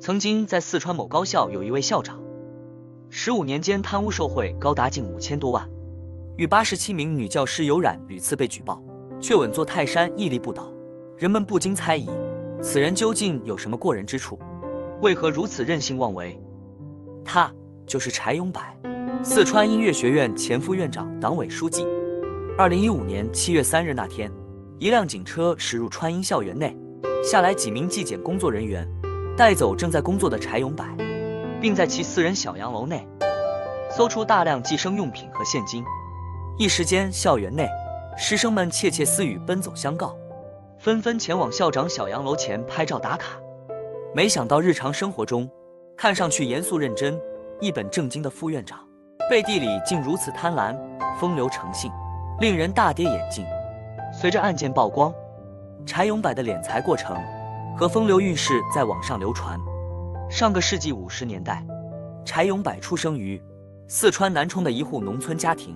曾经在四川某高校有一位校长，15年间贪污受贿高达近5000多万，与87名女教师有染，屡次被举报，却稳坐泰山，屹立不倒。人们不禁猜疑，此人究竟有什么过人之处？为何如此任性妄为？他就是柴永柏，四川音乐学院前副院长、党委书记。2015年7月3日那天，一辆警车驶入川音校园内，下来几名纪检工作人员，带走正在工作的柴永柏，并在其私人小洋楼内搜出大量计生用品和现金。一时间，校园内师生们窃窃私语，奔走相告，纷纷前往校长小洋楼前拍照打卡。没想到日常生活中，看上去严肃认真、一本正经的副院长，背地里竟如此贪婪、风流成性，令人大跌眼镜。随着案件曝光，柴永柏的敛财过程和风流韵事在网上流传。上个世纪50年代，柴永柏出生于四川南充的一户农村家庭，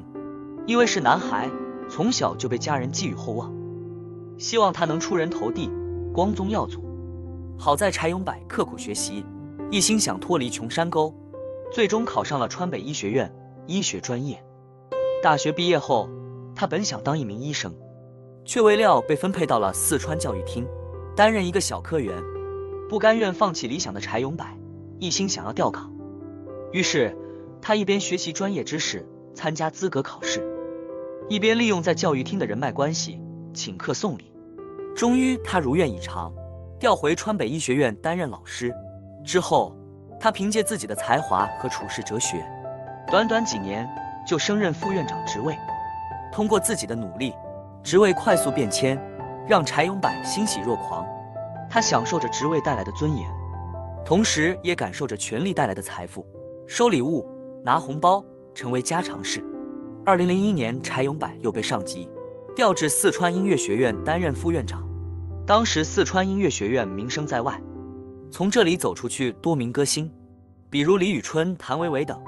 因为是男孩，从小就被家人寄予厚望，希望他能出人头地，光宗耀祖。好在柴永柏刻苦学习，一心想脱离穷山沟，最终考上了川北医学院医学专业。大学毕业后，他本想当一名医生，却未料被分配到了四川教育厅，担任一个小科员。不甘愿放弃理想的柴永柏，一心想要调岗，于是他一边学习专业知识，参加资格考试，一边利用在教育厅的人脉关系，请客送礼。终于他如愿以偿，调回川北医学院担任老师。之后他凭借自己的才华和处世哲学，短短几年就升任副院长职位。通过自己的努力，职位快速变迁，让柴永柏欣喜若狂。他享受着职位带来的尊严，同时也感受着权力带来的财富。收礼物、拿红包成为家常事。2001年，柴永柏又被上级调至四川音乐学院担任副院长。当时四川音乐学院名声在外，从这里走出去多名歌星，比如李宇春、谭维维等。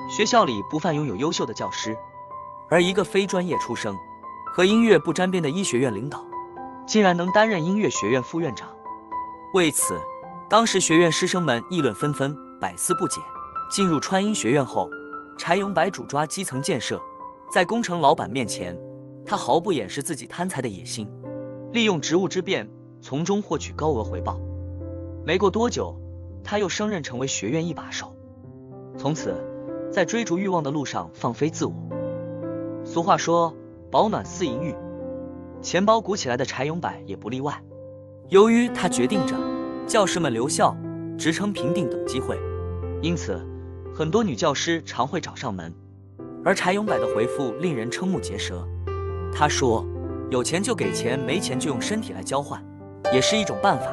学校里不乏拥有优秀的教师，而一个非专业出身、和音乐不沾边的医学院领导，竟然能担任音乐学院副院长。为此，当时学院师生们议论纷纷，百思不解。进入川音学院后，柴永柏主抓基层建设，在工程老板面前，他毫不掩饰自己贪财的野心，利用职务之便，从中获取高额回报。没过多久，他又升任成为学院一把手，从此在追逐欲望的路上放飞自我。俗话说，保暖思淫欲，钱包鼓起来的柴永柏也不例外。由于他决定着教师们留校、职称评定等机会，因此很多女教师常会找上门。而柴永柏的回复令人瞠目结舌，他说：“有钱就给钱，没钱就用身体来交换，也是一种办法。”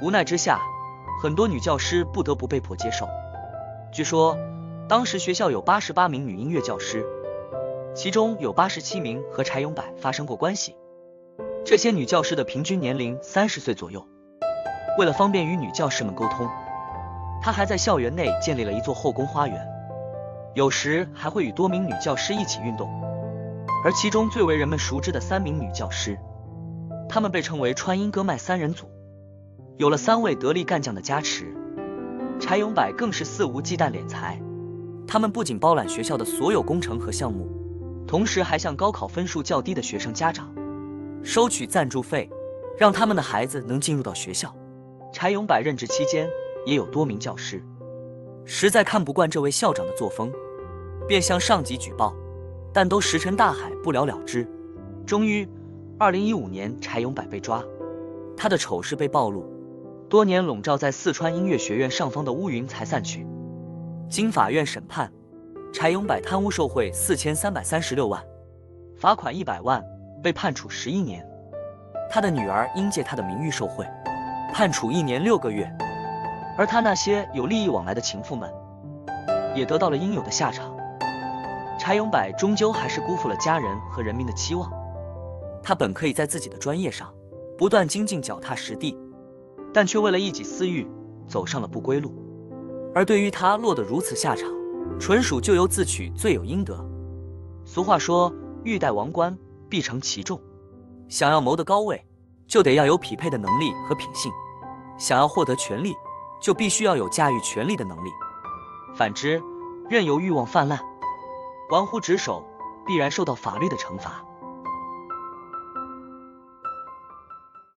无奈之下，很多女教师不得不被迫接受。据说，当时学校有88名女音乐教师，其中有87名和柴永柏发生过关系。这些女教师的平均年龄30岁左右。为了方便与女教师们沟通，他还在校园内建立了一座后宫花园，有时还会与多名女教师一起运动。而其中最为人们熟知的3名女教师，她们被称为川音歌麦3人组。有了3位得力干将的加持，柴永柏更是肆无忌惮敛财。他们不仅包揽学校的所有工程和项目，同时还向高考分数较低的学生家长收取赞助费，让他们的孩子能进入到学校。柴永柏任职期间，也有多名教师实在看不惯这位校长的作风，便向上级举报，但都石沉大海，不了了之。终于2015年，柴永柏被抓，他的丑事被暴露，多年笼罩在四川音乐学院上方的乌云才散去。经法院审判，柴永柏贪污受贿4336万，罚款100万，被判处11年。他的女儿因借他的名誉受贿，判处1年6个月。而他那些有利益往来的情妇们，也得到了应有的下场。柴永柏终究还是辜负了家人和人民的期望。他本可以在自己的专业上不断精进，脚踏实地，但却为了一己私欲，走上了不归路。而对于他落得如此下场，纯属咎由自取，罪有应得。俗话说，欲戴王冠，必承其重。想要谋得高位，就得要有匹配的能力和品性；想要获得权力，就必须要有驾驭权力的能力。反之，任由欲望泛滥，玩忽职守，必然受到法律的惩罚。